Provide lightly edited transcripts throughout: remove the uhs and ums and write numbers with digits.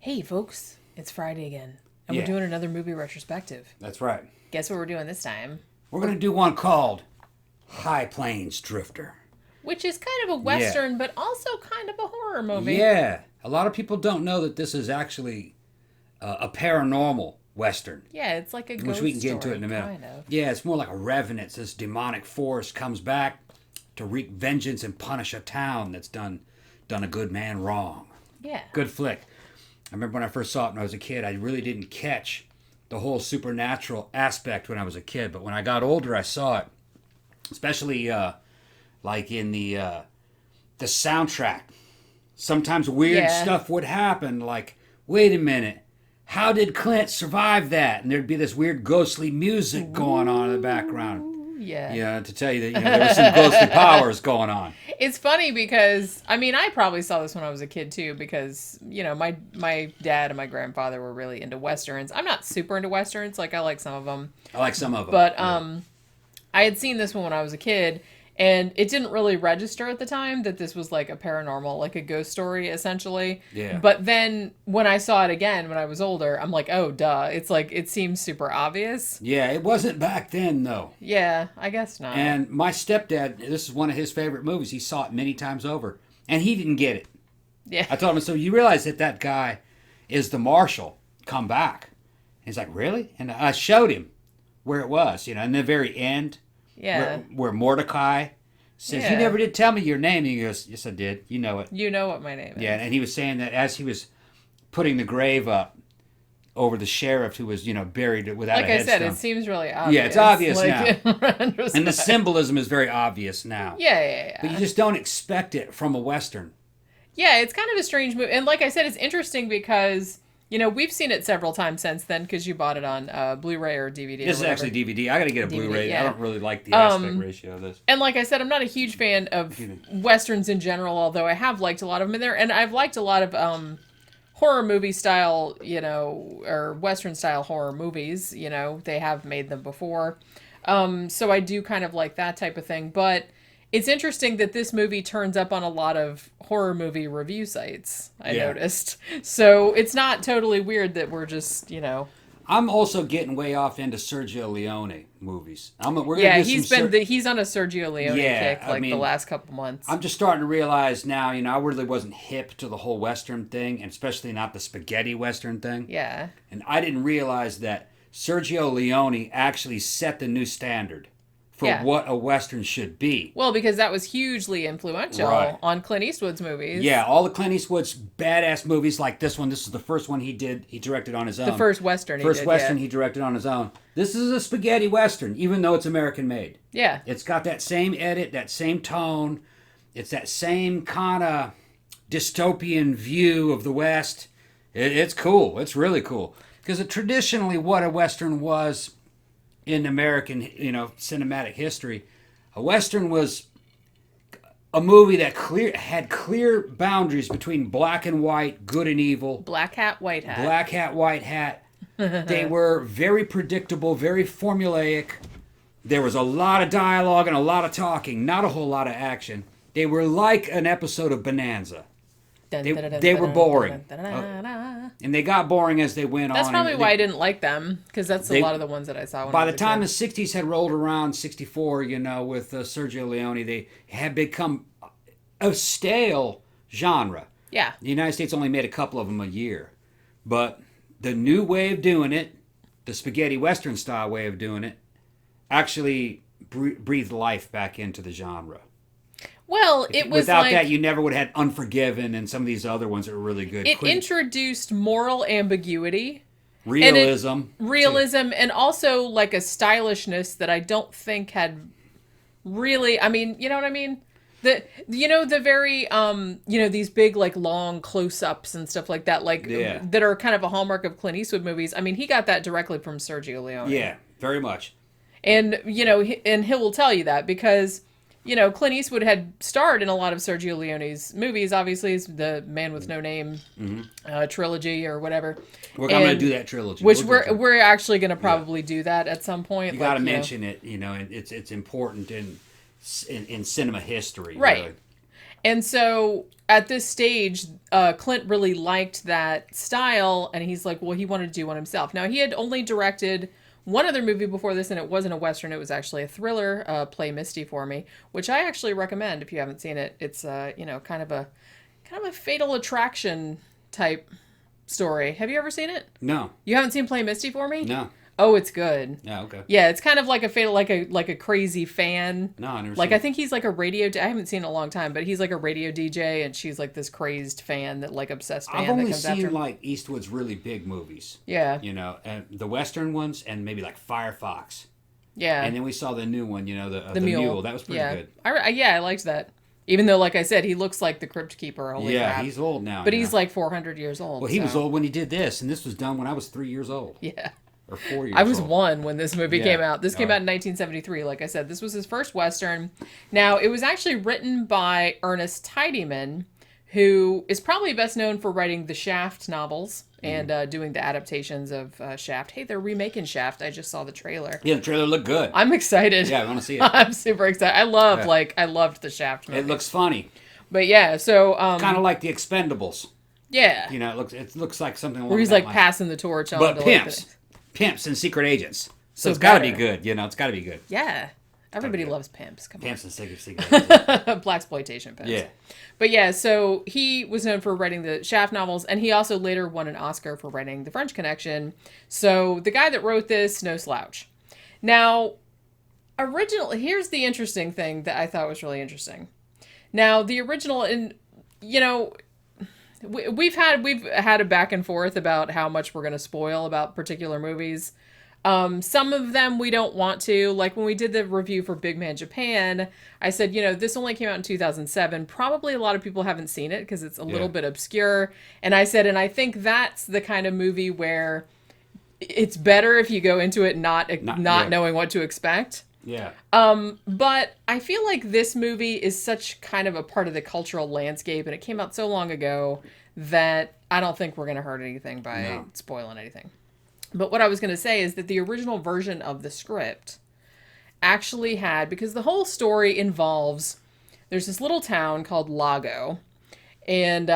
Hey, folks, it's Friday again, and we're doing another movie retrospective. That's right. Guess what we're doing this time? We're going to do one called High Plains Drifter. Which is kind of a Western, but also kind of a horror movie. Yeah. A lot of people don't know that this is actually a paranormal Western. Yeah, it's like a ghost which we can get into story, it in a minute. kind of. Yeah, it's more like a revenant. This demonic force comes back to wreak vengeance and punish a town that's done a good man wrong. Yeah. Good flick. I remember when I first saw it when I was a kid, I really didn't catch the whole supernatural aspect when I was a kid. But when I got older, I saw it. Especially like in the soundtrack. Sometimes weird stuff would happen. Like, wait a minute. How did Clint survive that? And there'd be this weird ghostly music going on in the background. Yeah. Yeah, to tell you that there were some ghostly powers going on. It's funny because, I mean, I probably saw this when I was a kid too because, my dad and my grandfather were really into Westerns. I'm not super into Westerns. Like, I like some of them. I like some of them. But I had seen this one when I was a kid, and it didn't really register at the time that this was like a paranormal, like a ghost story, essentially. Yeah. But then when I saw it again when I was older, I'm like, oh, duh. It's like, it seems super obvious. Yeah, it wasn't back then, though. Yeah, I guess not. And my stepdad, this is one of his favorite movies. He saw it many times over, and he didn't get it. Yeah. I told him, so you realize that guy is the marshal. Come back. And he's like, really? And I showed him where it was, in the very end. Yeah. Where Mordecai says, you never did tell me your name. And he goes, yes, I did. You know it. You know what my name is. Yeah, and he was saying that as he was putting the grave up over the sheriff who was, buried without a headstone. Like I said, it seems really obvious. Yeah, it's obvious now. And the symbolism is very obvious now. Yeah. But you just don't expect it from a Western. Yeah, it's kind of a strange movie. And like I said, it's interesting because... we've seen it several times since then because you bought it on Blu-ray or DVD. This is actually DVD. I got to get a Blu-ray. Yeah. I don't really like the aspect ratio of this. And like I said, I'm not a huge fan of Westerns in general, although I have liked a lot of them in there. And I've liked a lot of horror movie style, or Western style horror movies. They have made them before. So I do kind of like that type of thing. But it's interesting that this movie turns up on a lot of horror movie review sites, I noticed. So it's not totally weird that we're just, I'm also getting way off into Sergio Leone movies. He's on a Sergio Leone kick the last couple months. I'm just starting to realize now, I really wasn't hip to the whole Western thing, and especially not the spaghetti Western thing. Yeah. And I didn't realize that Sergio Leone actually set the new standard for what a Western should be. Well, because that was hugely influential on Clint Eastwood's movies. Yeah, all the Clint Eastwood's badass movies like this one. This is the first one he directed on his own. The first Western he directed on his own. This is a spaghetti Western, even though it's American made. Yeah. It's got that same edit, that same tone. It's that same kind of dystopian view of the West. It's cool. It's really cool. Because traditionally what a Western was... in American, cinematic history, a Western was a movie that had clear boundaries between black and white, good and evil. Black hat, white hat. Black hat, white hat. They were very predictable, very formulaic. There was a lot of dialogue and a lot of talking, not a whole lot of action. They were like an episode of Bonanza. They were boring. And they got boring as they went on. That's probably why I didn't like them, because that's a lot of the ones that I saw when by I was the time the 60s had rolled around, 64, with Sergio Leone, they had become a stale genre. Yeah. The United States only made a couple of them a year. But the new way of doing it, the spaghetti Western style way of doing it, actually breathed life back into the genre. Well, it was without that, you never would have had Unforgiven and some of these other ones that were really good. It introduced moral ambiguity. Realism. And also like a stylishness that I don't think had really, you know what I mean? The very, these big, like, long close-ups and stuff like that, that are kind of a hallmark of Clint Eastwood movies. I mean, he got that directly from Sergio Leone. Yeah, very much. And, and he will tell you that because... Clint Eastwood had starred in a lot of Sergio Leone's movies. Obviously, it's the Man with No Name trilogy or whatever. I'm going to do that trilogy. Which we're actually going to probably do that at some point. You got to mention it, and it's important in cinema history. Right. Really. And so at this stage, Clint really liked that style, and he's like, well, he wanted to do one himself. Now, he had only directed one other movie before this, and it wasn't a Western. It was actually a thriller, Play Misty for Me, which I actually recommend if you haven't seen it. It's, kind of a Fatal Attraction type story. Have you ever seen it? No. You haven't seen Play Misty for Me? No. Oh, it's good. Yeah, okay. Yeah, it's kind of like a fatal, like a crazy fan. No, I never Like, seen I think he's like a radio, I haven't seen it in a long time, but he's like a radio DJ, and she's like this crazed fan that, like, obsessed fan I've that only comes after seen, him. like, Eastwood's really big movies. Yeah. You know, and the Western ones, and maybe, like, Firefox. Yeah. And then we saw the new one, you know, the Mule. That was pretty good. I liked that. Even though, like I said, he looks like the Crypt Keeper. Holy crap. He's old now. But he's like 400 years old. Well, he was old when he did this, and this was done when I was 3 years old. Yeah. Or 4 years old. I was 1 when this movie came out. This came out in 1973. Like I said, this was his first Western. Now, it was actually written by Ernest Tidyman, who is probably best known for writing the Shaft novels and doing the adaptations of Shaft. Hey, they're remaking Shaft. I just saw the trailer. Yeah, the trailer looked good. I'm excited. Yeah, I want to see it. I'm super excited. I loved the Shaft movie. It looks funny. But yeah, so kind of like the Expendables. Yeah. You know, it looks like something along where he's that like line. passing the torch on. But to pimps and secret agents. So So it's got to better. be good. You know, it's got to be good. Yeah. Everybody loves pimps. Come Pimps and secret agents. on. Blaxploitation pimps. Yeah. But yeah, so he was known for writing the Shaft novels, and he also later won an Oscar for writing The French Connection. So the guy that wrote this, no slouch. Now, here's the interesting thing that I thought was really interesting. Now, the original, and you know, we've had a back and forth about how much we're going to spoil about particular movies. Some of them we don't want to. Like when we did the review for Big Man Japan, I said, this only came out in 2007. Probably a lot of people haven't seen it because it's a little bit obscure. And I said, and I think that's the kind of movie where it's better if you go into it not knowing what to expect. Yeah. But I feel like this movie is such kind of a part of the cultural landscape, and it came out so long ago that I don't think we're going to hurt anything by spoiling anything. But what I was going to say is that the original version of the script actually had, because the whole story involves, there's this little town called Lago. And,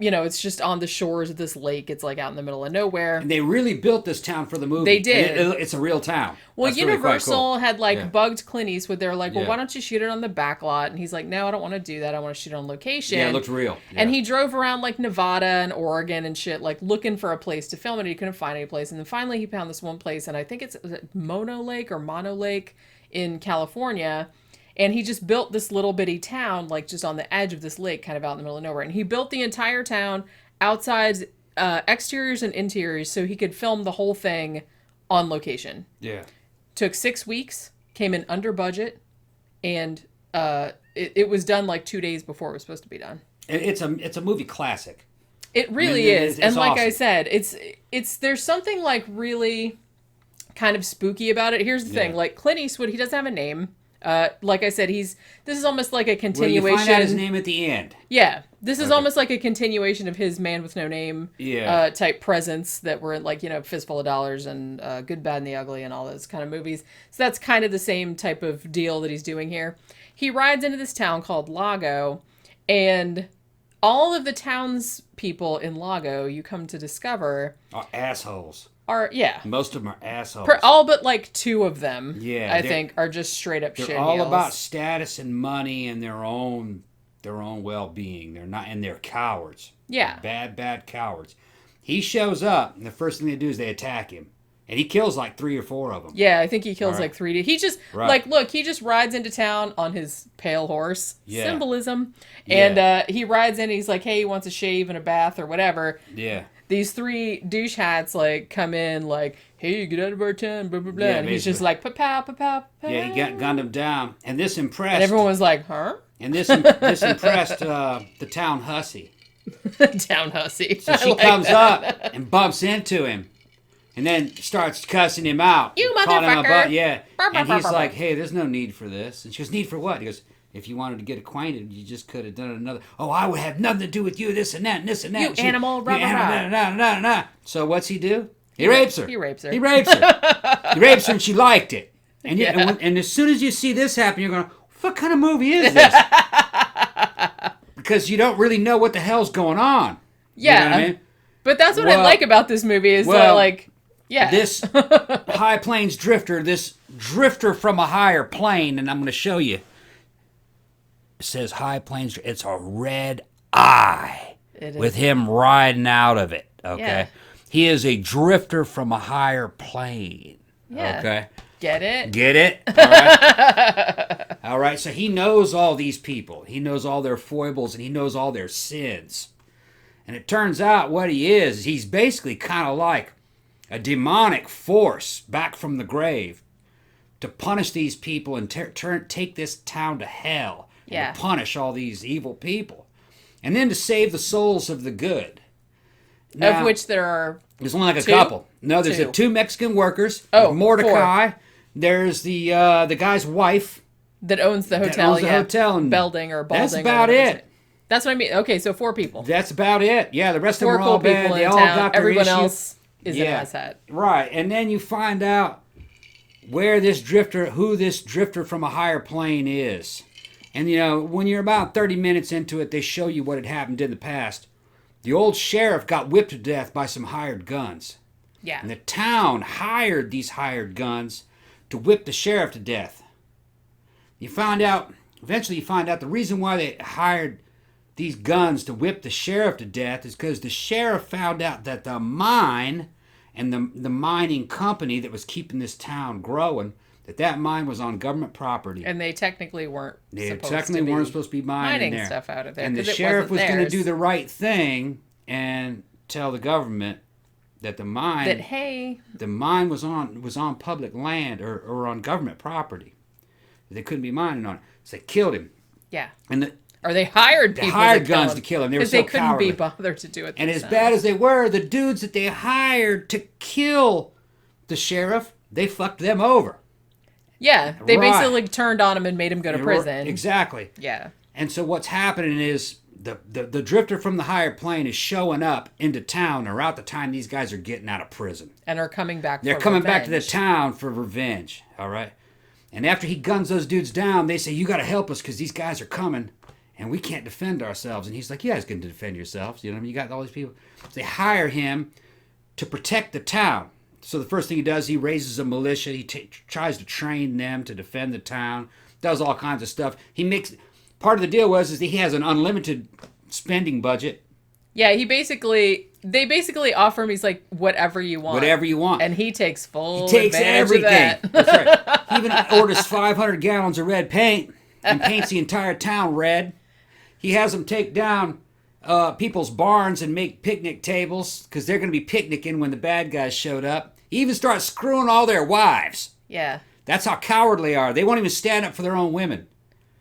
it's just on the shores of this lake. It's like out in the middle of nowhere. And they really built this town for the movie. They did. It's a real town. Well, That's Universal really quite cool. had bugged Clint Eastwood. They were like, well, why don't you shoot it on the back lot? And he's like, no, I don't want to do that. I want to shoot it on location. Yeah, it looked real. Yeah. And he drove around like Nevada and Oregon and shit, like looking for a place to film it. He couldn't find any place. And then finally he found this one place. And I think it's Mono Lake in California. And he just built this little bitty town, like just on the edge of this lake, kind of out in the middle of nowhere. And he built the entire town, outsides, exteriors and interiors, so he could film the whole thing on location. Yeah. Took 6 weeks, came in under budget, and it was done like 2 days before it was supposed to be done. It's a movie classic. It really is. It's and like awesome. I said, it's there's something like really kind of spooky about it. Here's the thing, like Clint Eastwood, he doesn't have a name. Like I said, this is almost like a continuation. Well, you find out his name at the end. Yeah, this is almost like a continuation of his Man with No Name type presence that were in, like, Fistful of Dollars and Good, Bad, and the Ugly and all those kind of movies. So that's kind of the same type of deal that he's doing here. He rides into this town called Lago, and all of the townspeople in Lago, you come to discover, Are assholes. Most of them are assholes. All but like 2 of them, I think, are just straight up shit. They're all about status and money and their own well-being. They're cowards. Yeah. Bad cowards. He shows up, and the first thing they do is they attack him. And he kills like 3 or 4 of them. Yeah, I think he kills like 3. He just, he just rides into town on his pale horse. Yeah. Symbolism. And he rides in and he's like, hey, he wants a shave and a bath or whatever. Yeah. These 3 douche hats, come in, hey, get out of our town, blah, blah, blah. Yeah, and he's just like, pa-pow, pa-pow, pa-pow. Yeah, he gunned him down. And this impressed... And everyone was like, huh? And this impressed the town hussy. Town hussy. So she comes up and bumps into him. And then starts cussing him out. You calling him a motherfucker. Yeah. And he's like, hey, there's no need for this. And she goes, need for what? He goes, if you wanted to get acquainted, you just could have done another. Oh, I would have nothing to do with you, this and that, and this and that. You animal, rah, rah, rah. So what's he do? He rapes her. He rapes her. He rapes her, and she liked it. And, and as soon as you see this happen, you're going, what kind of movie is this? because you don't really know what the hell's going on. Yeah. You know what I mean? But that's what I like about this movie is this High Plains drifter, this drifter from a higher plane, and I'm going to show you. It says High Plains. It's a red eye with him riding out of it. Okay. Yeah. He is a drifter from a higher plane. Yeah. Okay. Get it? Get it? All right. All right. So he knows all these people. He knows all their foibles and he knows all their sins. And it turns out what he is, he's basically kind of like a demonic force back from the grave to punish these people and take this town to hell. And to punish all these evil people. And then to save the souls of the good. Now, of which there are there's only like a couple. No, there's two Mexican workers. Oh, Mordecai. 4. There's the guy's wife. That owns the hotel. And Belding or Balding. That's about it. That's what I mean. Okay, so 4 people. That's about it. Yeah, the rest of them are all bad. They all got their Everyone issue. else is an asshat. Right, and then you find out who this drifter from a higher plane is. And, when you're about 30 minutes into it, they show you what had happened in the past. The old sheriff got whipped to death by some hired guns. Yeah. And the town hired these hired guns to whip the sheriff to death. Eventually you find out the reason why they hired these guns to whip the sheriff to death is because the sheriff found out that the mine and the mining company that was keeping this town growing, that mine was on government property. And they technically weren't supposed to be mining there. Stuff out of there. And the sheriff was going to do the right thing and tell the government that the mine was on public land or on government property. They couldn't be mining on it. So they killed him. Yeah. And they hired people. They hired guns to kill him. They were so they couldn't cowardly. be bothered to do it. And as bad as they were, the dudes that they hired to kill the sheriff, they fucked them over. Yeah, they basically turned on him and made him go to prison. Exactly. Yeah. And so what's happening is the drifter from the higher plane is showing up into town around the time these guys are getting out of prison. And are coming back They're coming back to the town for revenge, all right? And after he guns those dudes down, they say, you got to help us because these guys are coming and we can't defend ourselves. And he's like, you guys can defend yourselves. You know what I mean? You got all these people. So they hire him to protect the town. So the first thing he does, he raises a militia. He tries to train them to defend the town. Does all kinds of stuff. Part of the deal is that he has an unlimited spending budget. Yeah, they basically offer him. He's like, whatever you want. Whatever you want. And he takes everything. Of that. That's right. He even orders 500 gallons of red paint and paints the entire town red. He has them take down people's barns and make picnic tables because they're going to be picnicking when the bad guys showed up. He even starts screwing all their wives. Yeah. That's how cowardly they are. They won't even stand up for their own women.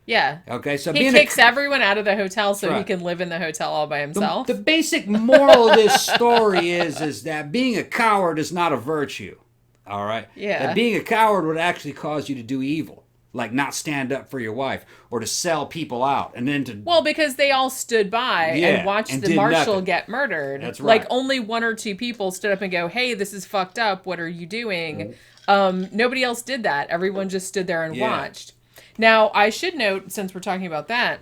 Yeah. Okay, so he kicks everyone out of the hotel so he can live in the hotel all by himself. The basic moral of this story is that being a coward is not a virtue. All right? Yeah. That being a coward would actually cause you to do evil. Like not stand up for your wife or to sell people out and then to... Well, because they all stood by and watched the marshal get murdered. That's right. Like only 1 or 2 people stood up and go, hey, this is fucked up. What are you doing? Nobody else did that. Everyone just stood there and watched. Now, I should note, since we're talking about that,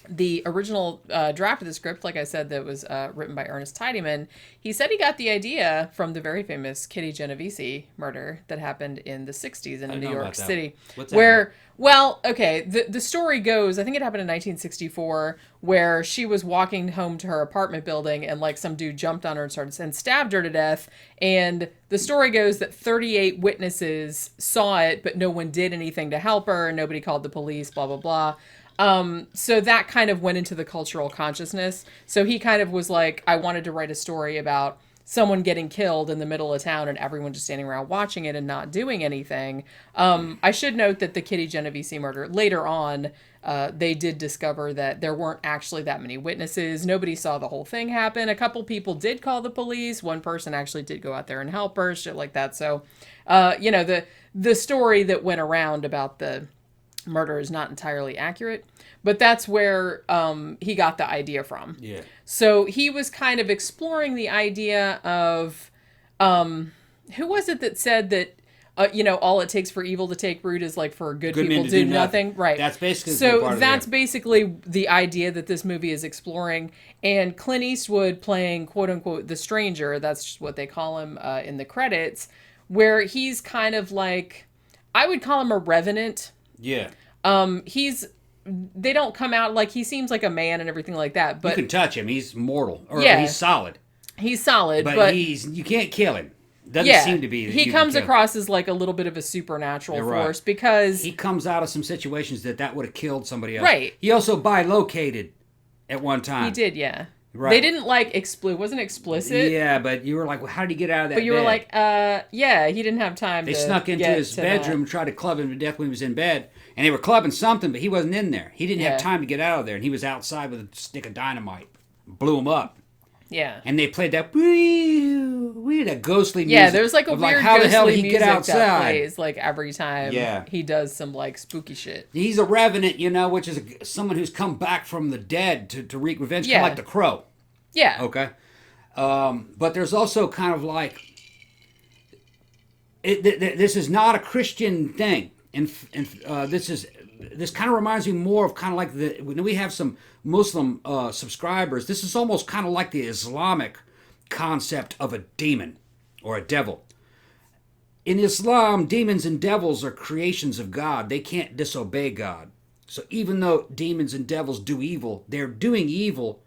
the original draft of the script, like I said, that was written by Ernest Tidyman, he said he got the idea from the very famous Kitty Genovese murder that happened in the 60s in New York City. What's that? The story goes, I think it happened in 1964, where she was walking home to her apartment building and like some dude jumped on her and stabbed her to death. And the story goes that 38 witnesses saw it, but no one did anything to help her. Nobody called the police, blah, blah, blah. So that kind of went into the cultural consciousness. So he kind of was like, I wanted to write a story about someone getting killed in the middle of town and everyone just standing around watching it and not doing anything. I should note that the Kitty Genovese murder, later on, they did discover that there weren't actually that many witnesses. Nobody saw the whole thing happen. A couple people did call the police. One person actually did go out there and help her, shit like that. So, the story that went around about the murder is not entirely accurate, but that's where he got the idea from. Yeah. So he was kind of exploring the idea of who was it that said that all it takes for evil to take root is like for good men people to do do nothing. Right. That's basically so that's basically the idea that this movie is exploring. And Clint Eastwood playing quote unquote the stranger, that's just what they call him in the credits, where he's kind of like, I would call him a revenant. Yeah. They don't come out like he seems like a man and everything like that, but you can touch him. He's mortal, or he's solid. He's solid, but you can't kill him. Doesn't seem to be. He comes across as like a little bit of a supernatural force because he comes out of some situations that would have killed somebody else. Right. He also bilocated at one time. He did, yeah. Right. They didn't like wasn't explicit. Yeah, but you were like, well, how did he get out of that? But you were like, yeah, he didn't have time. They snuck into his bedroom and tried to club him to death when he was in bed, and they were clubbing something, but he wasn't in there. He didn't have time to get out of there, and he was outside with a stick of dynamite, blew him up. Yeah. And they played that that ghostly music. Yeah, there's like a weird how the hell ghostly did he get outside? That plays like every time he does some like spooky shit. He's a revenant, which is someone who's come back from the dead to wreak revenge, kind of like the Crow. Yeah. Okay. But there's also kind of like this is not a Christian thing, and this kind of reminds me more of kind of like when we have some Muslim subscribers. This is almost kind of like the Islamic concept of a demon or a devil. In Islam, demons and devils are creations of God. They can't disobey God. So even though demons and devils do evil, they're doing evil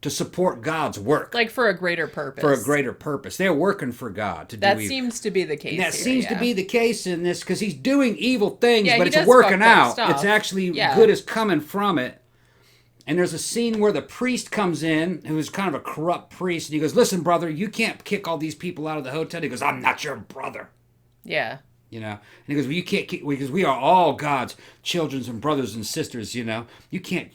to support God's work. Like for a greater purpose. For a greater purpose. They're working for God to do evil. That seems to be the case. And that seems to be the case in this, because he's doing evil things, but it's does working out. Stuff. It's actually good is coming from it. And there's a scene where the priest comes in, who's kind of a corrupt priest, and he goes, listen, brother, you can't kick all these people out of the hotel. He goes, I'm not your brother. Yeah. And he goes, well, you can't kick, because we are all God's children and brothers and sisters, You can't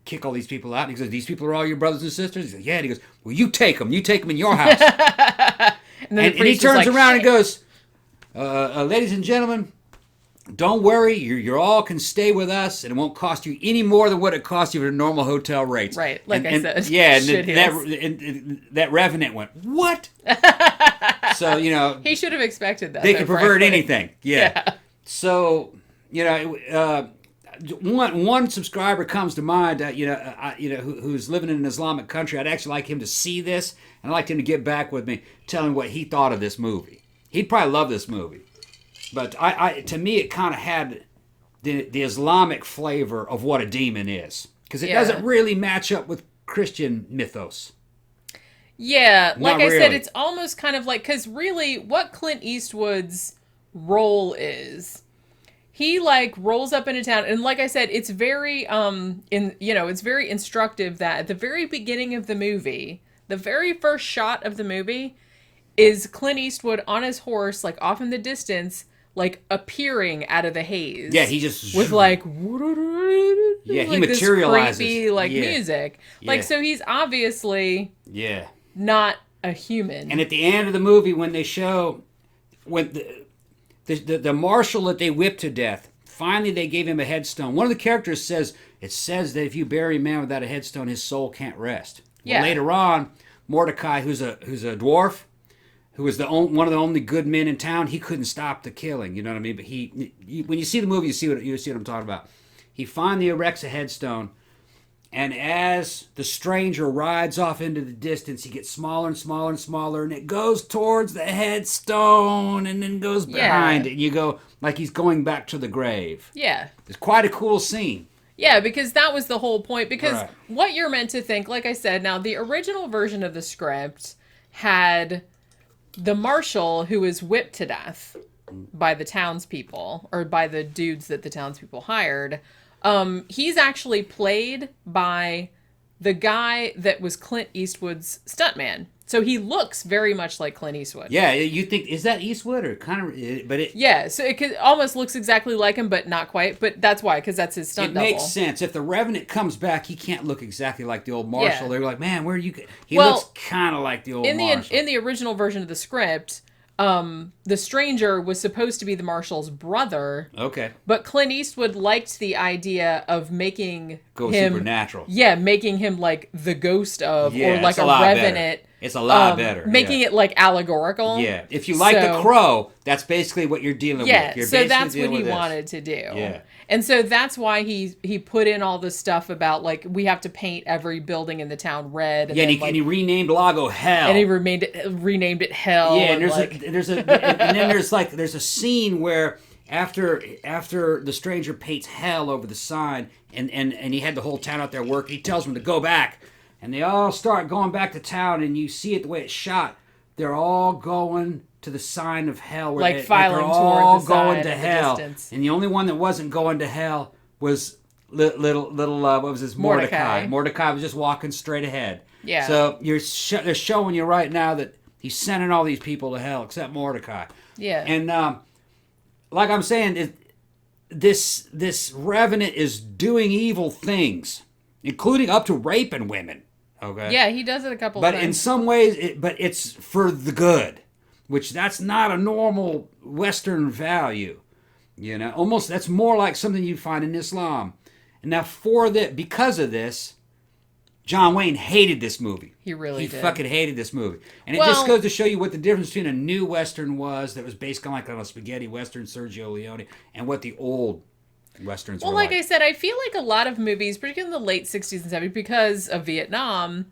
kick all these people out. And he goes, these people are all your brothers and sisters? He goes, yeah. And he goes, well, you take them. You take them in your house. and he turns around and goes, ladies and gentlemen, don't worry. You all can stay with us, and it won't cost you any more than what it costs you for normal hotel rates. Right, like I said. Yeah, and that revenant went, what? So, he should have expected that. They could pervert anything. Yeah. So, one subscriber comes to mind, who's living in an Islamic country. I'd actually like him to see this, and I'd like him to get back with me, telling what he thought of this movie. He'd probably love this movie. But to me, it kind of had the Islamic flavor of what a demon is. Because it doesn't really match up with Christian mythos. Yeah, like I said, it's almost kind of like, because really what Clint Eastwood's role is, he like rolls up into town, and like I said, it's very it's very instructive that at the very beginning of the movie, the very first shot of the movie is Clint Eastwood on his horse, like off in the distance, like appearing out of the haze. Yeah, he just with like he materializes this creepy music. Like so he's obviously not a human. And at the end of the movie, when they show when the marshal that they whipped to death, finally they gave him a headstone. One of the characters says that if you bury a man without a headstone, his soul can't rest. Well, later on, Mordecai, who's a dwarf, who was one of the only good men in town, he couldn't stop the killing. You know what I mean? But when you see the movie, you see what I'm talking about. He finally erects a headstone, and as the stranger rides off into the distance, he gets smaller and smaller and smaller, and it goes towards the headstone, and then goes behind it. And you go like he's going back to the grave. Yeah, it's quite a cool scene. Yeah, because that was the whole point. Because what you're meant to think, like I said, now the original version of the script had the marshal who is whipped to death by the townspeople, or by the dudes that the townspeople hired. He's actually played by the guy that was Clint Eastwood's stuntman. So he looks very much like Clint Eastwood. Yeah, you think, is that Eastwood or kind of, but it... Yeah, so it almost looks exactly like him, but not quite. But that's why, because that's his stunt double. It makes sense. If the Revenant comes back, he can't look exactly like the old Marshal. They're like, man, where are you... He looks kind of like the old Marshal. In the original version of the script, the stranger was supposed to be the Marshal's brother. Okay. But Clint Eastwood liked the idea of making him... supernatural. Yeah, making him like the ghost of, or like a Revenant... It's a lot better. Making it like allegorical. Yeah. If you like The Crow, that's basically what you're dealing with. You're so that's what he wanted to do. Yeah. And so that's why he put in all this stuff about, like, we have to paint every building in the town red. And and he renamed Lago Hell. And he renamed it Hell. Yeah, and there's a scene where after the stranger paints hell over the sign, and he had the whole town out there working, he tells them to go back. And they all start going back to town, and you see it the way it's shot. They're all going to the sign of hell. Where filing they're all toward the going sign to in the hell. distance. And the only one that wasn't going to hell was little what was his Mordecai. Mordecai was just walking straight ahead. Yeah. So they're showing you right now that he's sending all these people to hell except Mordecai. Yeah. And like I'm saying, this revenant is doing evil things, including up to raping women. Okay. Yeah, he does it a couple of times. But in some ways, it's for the good, which that's not a normal Western value. You know, almost that's more like something you find in Islam. And now because of this, John Wayne hated this movie. He really did. He fucking hated this movie. And it just goes to show you what the difference between a new Western was that was based on a spaghetti Western, Sergio Leone, and what the old Westerns were like. Well, like I said, I feel like a lot of movies, particularly in the late 60s and 70s, because of Vietnam,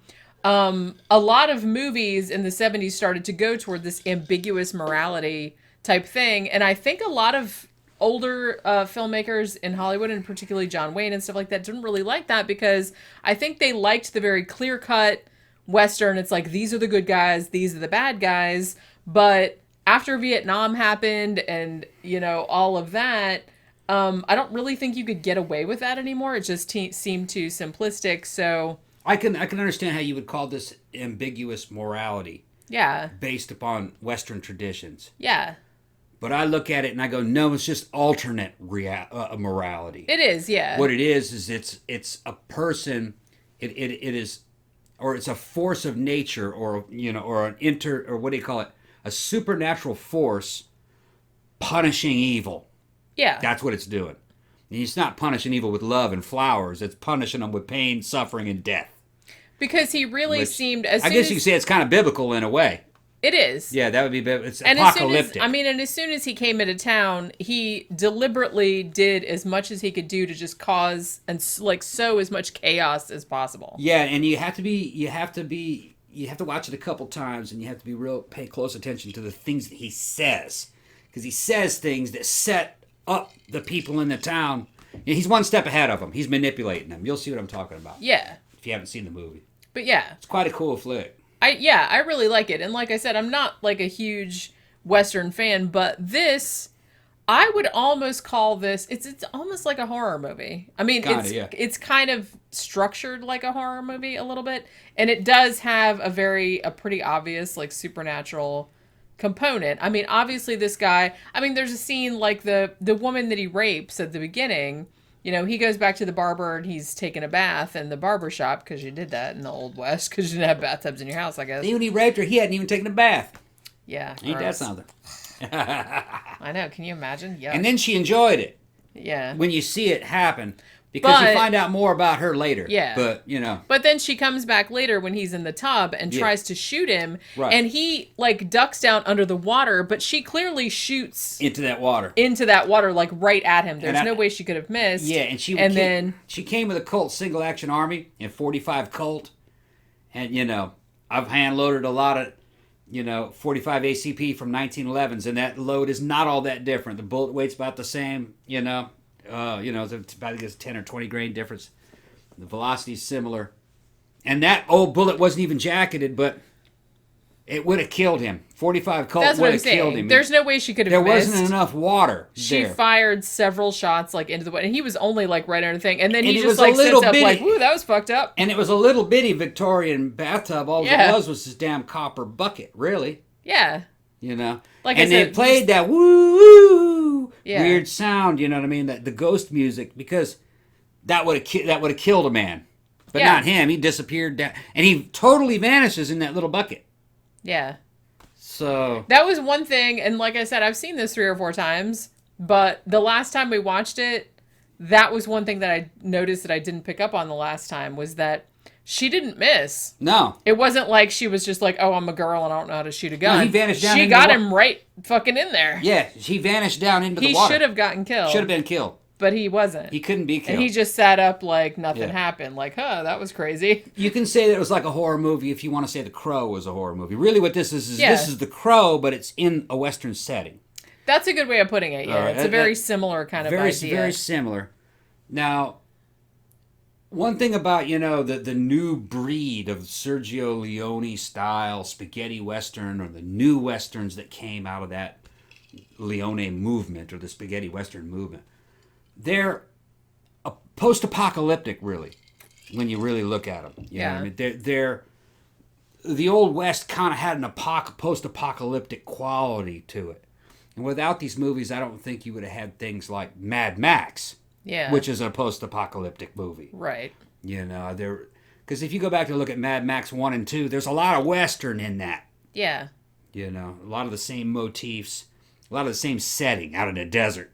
a lot of movies in the 70s started to go toward this ambiguous morality type thing. And I think a lot of older filmmakers in Hollywood, and particularly John Wayne and stuff like that, didn't really like that, because I think they liked the very clear-cut Western. It's like, these are the good guys, these are the bad guys. But after Vietnam happened and, all of that, I don't really think you could get away with that anymore. It just seemed too simplistic. So I can understand how you would call this ambiguous morality. Yeah. Based upon Western traditions. Yeah. But I look at it and I go, no, it's just alternate morality. It is, yeah. What it is it's a person. It is, or it's a force of nature, or or what do you call it? A supernatural force punishing evil. Yeah. That's what it's doing. And it's not punishing evil with love and flowers. It's punishing them with pain, suffering, and death. Because he really seemed... I guess you could say it's kind of biblical in a way. It is. Yeah, that would be... It's and apocalyptic. As soon as he came into town, he deliberately did as much as he could do to just cause and sow as much chaos as possible. Yeah, and you have to watch it a couple times, and you have to pay close attention to the things that he says. Because he says things that set up the people in the town. He's one step ahead of them. He's manipulating them. You'll see what I'm talking about. Yeah. If you haven't seen the movie. But yeah. It's quite a cool flick. I really like it. And like I said, I'm not like a huge Western fan, but this, I would almost call this, it's almost like a horror movie. I mean, it's kind of structured like a horror movie a little bit. And it does have a pretty obvious like supernatural component. I mean, obviously this guy, there's a scene like the woman that he rapes at the beginning, he goes back to the barber and he's taking a bath in the barber shop, because you did that in the Old West, because you didn't have bathtubs in your house, I guess. Even when he raped her, he hadn't even taken a bath. Yeah. Ain't that something? I know. Can you imagine? Yeah. And then she enjoyed it. Yeah. When you see it happen. Because you find out more about her later. Yeah. But, But then she comes back later when he's in the tub and tries to shoot him. Right. And he, ducks down under the water, but she clearly shoots... Into that water, right at him. There's no way she could have missed. Yeah, and she came with a Colt single action army in 45 Colt. And, I've hand-loaded a lot of, 45 ACP from 1911s, and that load is not all that different. The bullet weight's about the same, it's about, I guess, 10 or 20 grain difference. The velocity's similar. And that old bullet wasn't even jacketed, but it would have killed him. 45 Colt would have killed him. There's no way she could have missed. There wasn't enough water She there. fired several shots, into the water. And he was only, right under the thing. And then he just, sits up, woo, that was fucked up. And it was a little bitty Victorian bathtub. All it was this damn copper bucket, really. Yeah. They played that woo weird sound, you know what I mean? The ghost music, because that would have killed a man, but not him. He disappeared down, and he totally vanishes in that little bucket. Yeah. So that was one thing, and like I said, I've seen this 3 or 4 times, but the last time we watched it, that was one thing that I noticed that I didn't pick up on the last time, was that She didn't miss. No. It wasn't like she was just like, oh, I'm a girl and I don't know how to shoot a gun. No, he vanished down She into got the him right fucking in there. Yeah, he vanished down into the water. He should have gotten killed. Should have been killed. But he wasn't. He couldn't be killed. And he just sat up like nothing happened. Like, that was crazy. You can say that it was like a horror movie if you want to say The Crow was a horror movie. Really what this is this is The Crow, but it's in a Western setting. That's a good way of putting it, yeah. It's a very similar kind of idea. Very similar. Now, one thing about, the new breed of Sergio Leone style spaghetti Western, or the new Westerns that came out of that Leone movement, or the spaghetti Western movement, they're a post-apocalyptic, really, when you really look at them. You know what I mean? They're the Old West kind of had an post-apocalyptic quality to it. And without these movies, I don't think you would have had things like Mad Max, which is a post-apocalyptic movie. Right. Because if you go back and look at Mad Max 1 and 2, there's a lot of Western in that. Yeah. A lot of the same motifs, a lot of the same setting out in the desert,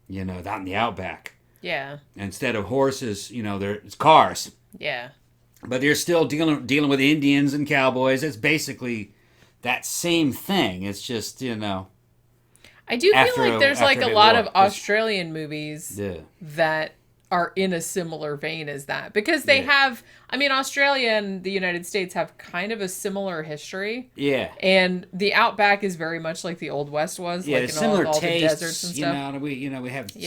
out in the outback. Yeah. Instead of horses, it's cars. Yeah. But they're still dealing with Indians and cowboys. It's basically that same thing. It's just, I do feel like there's like a lot of Australian movies that are in a similar vein as that. Because they have, Australia and the United States have kind of a similar history. Yeah. And the Outback is very much like the Old West was. Yeah, like in similar all tastes, the deserts and stuff. we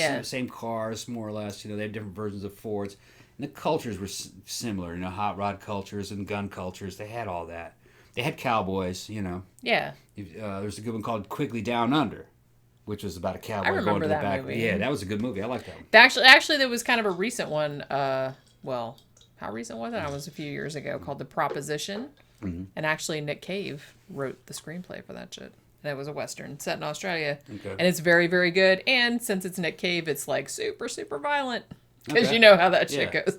have same cars, more or less. They have different versions of Fords. And the cultures were similar, hot rod cultures and gun cultures. They had all that. They had cowboys, Yeah. There's a good one called Quigley Down Under, which was about a cowboy going to the back. Movie. Yeah, that was a good movie. I like that one. Actually, there was kind of a recent one. How recent was it? It was a few years ago, called The Proposition. Mm-hmm. And actually, Nick Cave wrote the screenplay for that shit. And it was a Western set in Australia. Okay. And it's very, very good. And since it's Nick Cave, it's like super, super violent. Because you know how that shit goes.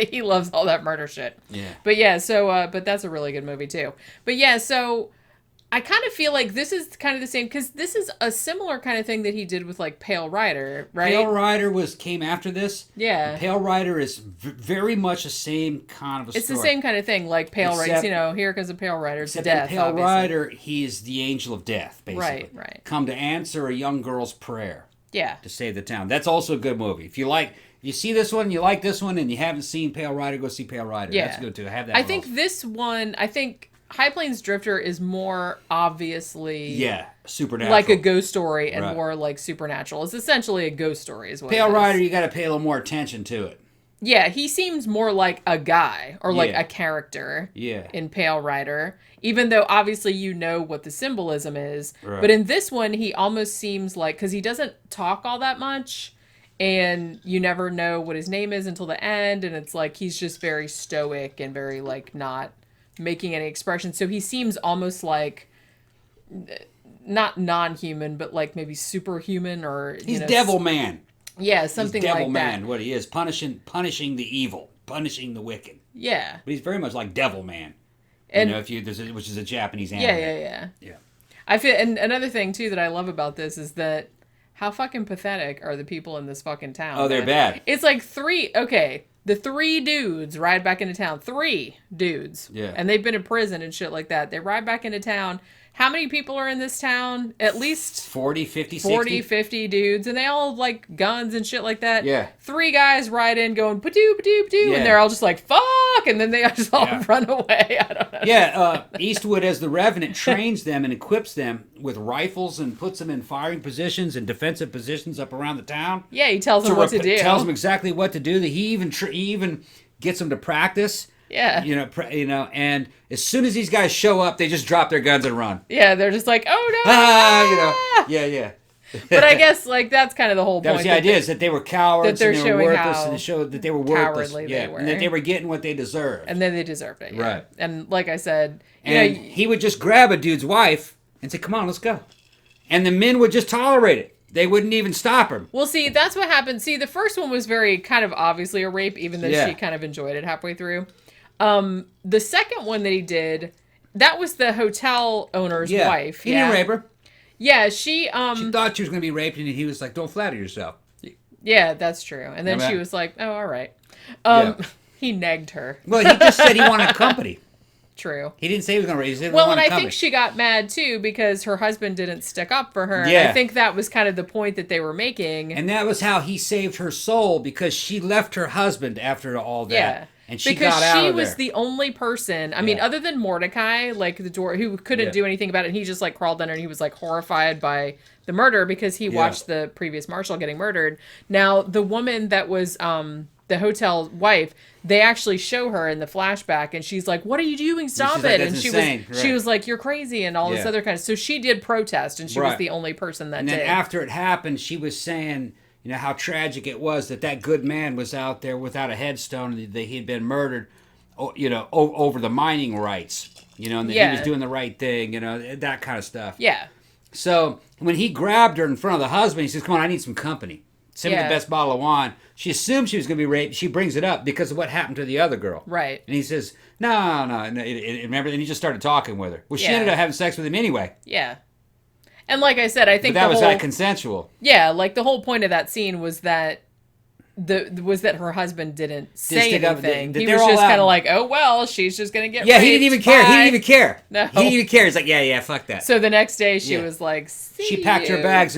He loves all that murder shit. Yeah. But yeah, so, but that's a really good movie too. But yeah, so I kind of feel like this is kind of the same, because this is a similar kind of thing that he did with like Pale Rider, right? Pale Rider came after this. Yeah. And Pale Rider is very much the same kind of a story. It's the same kind of thing, like Pale Rider, here comes a Pale Rider to death, Pale obviously. Rider, he's the angel of death, basically. Right. Come to answer a young girl's prayer. Yeah. To save the town. That's also a good movie. If you see this one, you like this one, and you haven't seen Pale Rider, go see Pale Rider. Yeah. That's good too. I have that. I think this one, High Plains Drifter is more obviously supernatural, like a ghost story, and more like supernatural. It's essentially a ghost story, is what Pale Rider. You got to pay a little more attention to it. Yeah, he seems more like a guy or like a character. In Pale Rider, even though obviously what the symbolism is. Right. But in this one, he almost seems like, because he doesn't talk all that much, and you never know what his name is until the end, and it's like he's just very stoic and very like not making any expression. So he seems almost like not non-human, but like maybe superhuman, or he's Devil Man. Yeah, something he's Devil like Man, that. What he is, punishing the evil, punishing the wicked. Yeah, but he's very much like Devil Man. And which is a Japanese anime. Yeah. I feel, and another thing too that I love about this is that how fucking pathetic are the people in this fucking town? Oh, they're bad. It's like the 3 dudes ride back into town. 3 dudes. Yeah. And they've been in prison and shit like that. They ride back into town. How many people are in this town? At least 40, 50, 40, 50 dudes. And they all have like guns and shit like that. Yeah. 3 guys ride in going, pa-doo, pa-doo, pa-doo. Yeah. And they're all just like, fuck. And then they just all run away. I don't know. Yeah. Eastwood, as the Revenant, trains them and equips them with rifles and puts them in firing positions and defensive positions up around the town. Yeah, he tells them what to do. Tells them exactly what to do. He even gets them to practice. Yeah. And as soon as these guys show up, they just drop their guns and run. Yeah, they're just like, oh no. Yeah. But I guess like that's kind of the whole point. That was the idea, is that they were cowards, that and they were worthless, and it showed that they were worthless. They were. And that they were getting what they deserved. And then they deserved it. Yeah. Right. And like I said, he would just grab a dude's wife and say, "Come on, let's go," and the men would just tolerate it. They wouldn't even stop him. Well, see, that's what happened. See, the first one was very kind of obviously a rape, even though she kind of enjoyed it halfway through. The second one that he did, that was the hotel owner's wife. He didn't rape her. Yeah, she thought she was going to be raped, and he was like, "Don't flatter yourself." Yeah, that's true. And then she was like, "Oh, all right." He negged her. Well, he just said he wanted company. True. He didn't say he was going to raise it. Well, and I think she got mad, too, because her husband didn't stick up for her. Yeah. And I think that was kind of the point that they were making. And that was how he saved her soul, because she left her husband after all that. Yeah. And she got out of there. Because she was the only person, I mean, other than Mordecai, like the door, who couldn't do anything about it. And he just like crawled under and he was like horrified by the murder because he watched the previous marshal getting murdered. Now, the woman that was the hotel wife, they actually show her in the flashback and she's like, what are you doing? Stop it. And she was like, you're crazy and all this other kind of, so she did protest and she was the only person that did. And then after it happened, she was saying, you know, how tragic it was that good man was out there without a headstone and that he had been murdered, you know, over the mining rights, you know, and that he was doing the right thing, you know, that kind of stuff. Yeah. So when he grabbed her in front of the husband, he says, come on, I need some company. Send me the best bottle of wine. She assumed she was going to be raped. She brings it up because of what happened to the other girl. Right. And he says, no. Remember, and he just started talking with her. Well, she ended up having sex with him anyway. Yeah. And like I said, I think that was that consensual. Yeah, like the whole point of that scene was that her husband didn't say anything. He was just kind of like, oh well, she's just gonna get raped. He didn't even care. He didn't even care. No, he didn't even care. He's like, yeah, fuck that. So the next day she was like, she packed her bags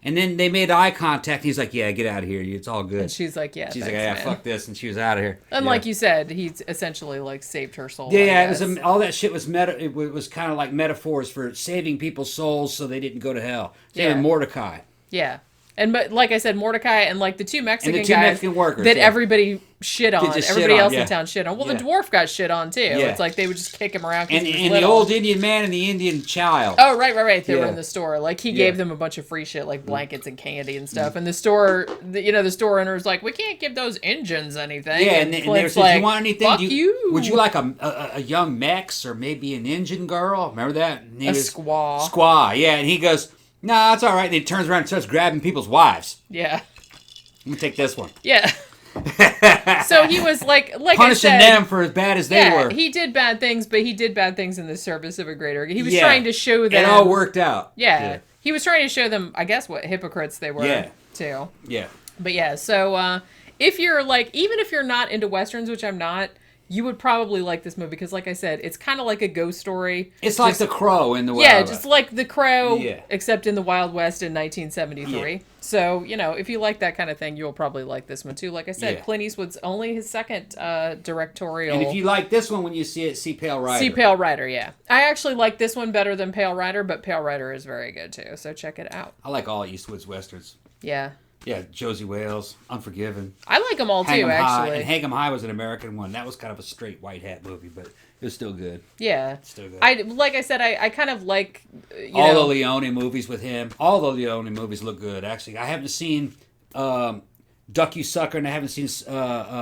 and then they made eye contact. He's like, yeah, get out of here. It's all good. And she's like, yeah. She's like, yeah, fuck this, and she was out of here. And like you said, he's essentially like saved her soul. Yeah, it was all that shit was it was kind of like metaphors for saving people's souls so they didn't go to hell. Same with Mordecai. Yeah. But like I said, Mordecai and like the two Mexican guys workers, that everybody shit on. Everybody else in town shit on. Well, the dwarf got shit on too. Yeah. It's like they would just kick him around. And the old Indian man and the Indian child. Oh, right. They were in the store. Like he gave them a bunch of free shit, like blankets and candy and stuff. And the store owner was like, we can't give those Indians anything. Yeah, and they were saying, like, do you want anything? Fuck you. Would you like a young Mex or maybe an Indian girl? Remember that? A squaw. Squaw, yeah. And he goes, nah, it's all right. And he turns around and starts grabbing people's wives. Yeah. Let me take this one. Yeah. So he was like punishing I said, them for as bad as they were. He did bad things, but he did bad things in the service of a greater. He was trying to show them. It all worked out. Yeah. He was trying to show them, I guess, what hypocrites they were, too. Yeah. But so if you're like, even if you're not into Westerns, which I'm not, you would probably like this movie because, like I said, it's kind of like a ghost story. It's like The Crow in the Wild West. Yeah, just like The Crow, except in the Wild West in 1973. Yeah. So, if you like that kind of thing, you'll probably like this one, too. Like I said, Clint Eastwood's only his second directorial. And if you like this one when you see it, see Pale Rider. See Pale Rider, yeah. I actually like this one better than Pale Rider, but Pale Rider is very good, too. So check it out. I like all Eastwood's Westerns. Yeah. Yeah, Josie Wales, Unforgiven. I like them all too, actually. And Hang 'em High was an American one. That was kind of a straight white hat movie, but it was still good. Yeah, still good. Like I said, I kind of like all the Leone movies with him. All the Leone movies look good. Actually, I haven't seen Duck You Sucker, and I haven't seen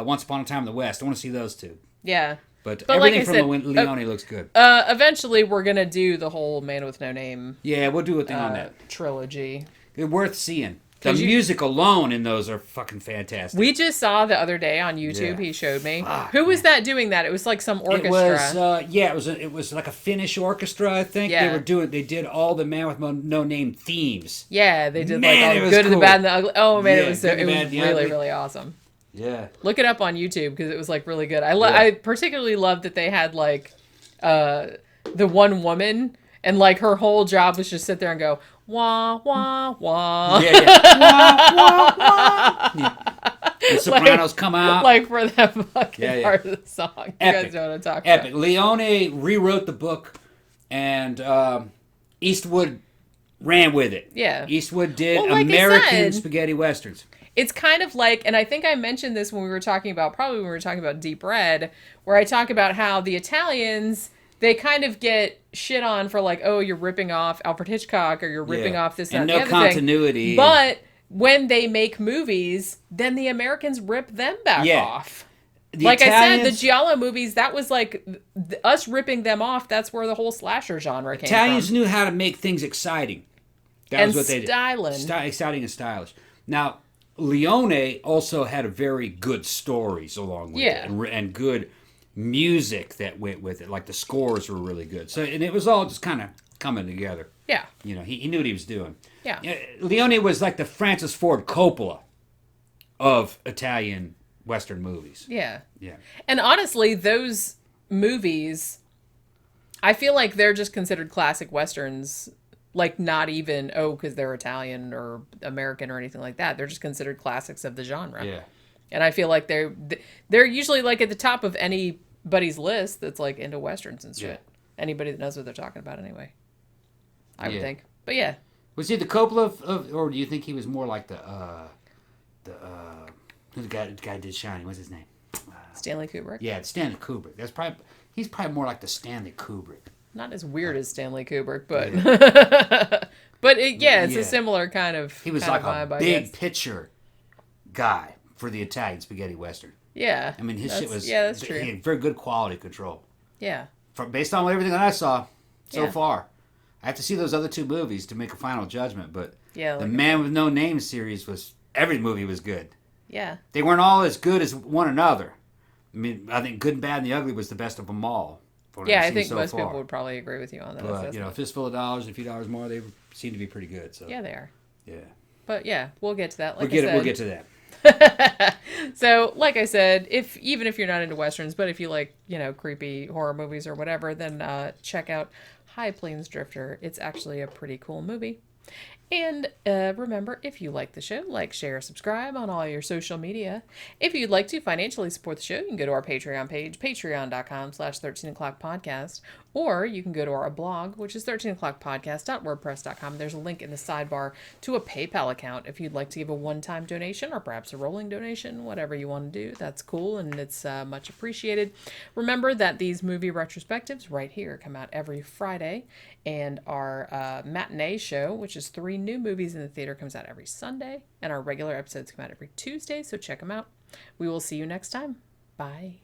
Once Upon a Time in the West. I want to see those two. Yeah. But everything from Leone looks good. Eventually, we're gonna do the whole Man with No Name. Yeah, we'll do a thing on that trilogy. They're worth seeing. The music alone in those are fucking fantastic. We just saw the other day on YouTube. He showed me. Who was that doing that? It was like some orchestra. It was like a Finnish orchestra. I think they did all the Man with No Name themes. Yeah, they did like all the good and the bad and the ugly. Oh man, it was really awesome. Yeah, look it up on YouTube because it was like really good. I particularly loved that they had like the one woman and like her whole job was just sit there and go. Wah, wah, wah. Yeah. Wah, wah, wah. The sopranos come out. Like for that fucking part of the song. Epic. You guys know what I'm talking Epic. about. Leone rewrote the book and Eastwood ran with it. Yeah. Eastwood did American spaghetti westerns. It's kind of like, and I think I mentioned this when we were talking about Deep Red, where I talk about how the Italians... They kind of get shit on for like, oh, you're ripping off Alfred Hitchcock or you're ripping off this and the other continuity. Thing. But when they make movies, then the Americans rip them back off. Like Italians, I said, the Giallo movies, that was like us ripping them off. That's where the whole slasher genre came from. Italians knew how to make things exciting. That was what they did. Exciting and stylish. Now, Leone also had a very good stories along with it and good music that went with it, like the scores were really good. So, and it was all just kind of coming together. Yeah, he knew what he was doing. Yeah, Leone was like the Francis Ford Coppola of Italian Western movies. Yeah. Yeah. And honestly, those movies, I feel like they're just considered classic Westerns. Like, not even, because they're Italian or American or anything like that. They're just considered classics of the genre. Yeah. And I feel like they're usually like at the top of anybody's list that's like into Westerns and shit. Yeah. Anybody that knows what they're talking about anyway. I would think. But yeah. Was he the Coppola of, or do you think he was more like who's the guy did Shining? What's his name? Stanley Kubrick? Yeah, it's Stanley Kubrick. He's probably more like the Stanley Kubrick. Not as weird as Stanley Kubrick, but yeah. But it's a similar kind of. He was like a big picture guy for the Italian spaghetti western. Yeah, I mean his shit was. Yeah, that's true. He had very good quality control. Yeah. Based on everything that I saw so far, I have to see those other two movies to make a final judgment. But the Man with No Name series every movie was good. Yeah. They weren't all as good as one another. I mean, I think Good and Bad and the Ugly was the best of them all. Yeah, I think most people would probably agree with you on that. But, a fistful of dollars, a few dollars more, they seem to be pretty good. So yeah, they are. Yeah. But yeah, we'll get to that. We'll get to that. So, like I said, even if you're not into Westerns, but if you like, creepy horror movies or whatever, then check out High Plains Drifter. It's actually a pretty cool movie. And remember, if you like the show, like, share, subscribe on all your social media. If you'd like to financially support the show, you can go to our Patreon page, patreon.com/13o'clockpodcast. Or you can go to our blog, which is 13o'clockpodcast.wordpress.com. There's a link in the sidebar to a PayPal account if you'd like to give a one-time donation or perhaps a rolling donation, whatever you want to do. That's cool, and it's much appreciated. Remember that these movie retrospectives right here come out every Friday, and our matinee show, which is 3 new movies in the theater, comes out every Sunday, and our regular episodes come out every Tuesday, so check them out. We will see you next time. Bye.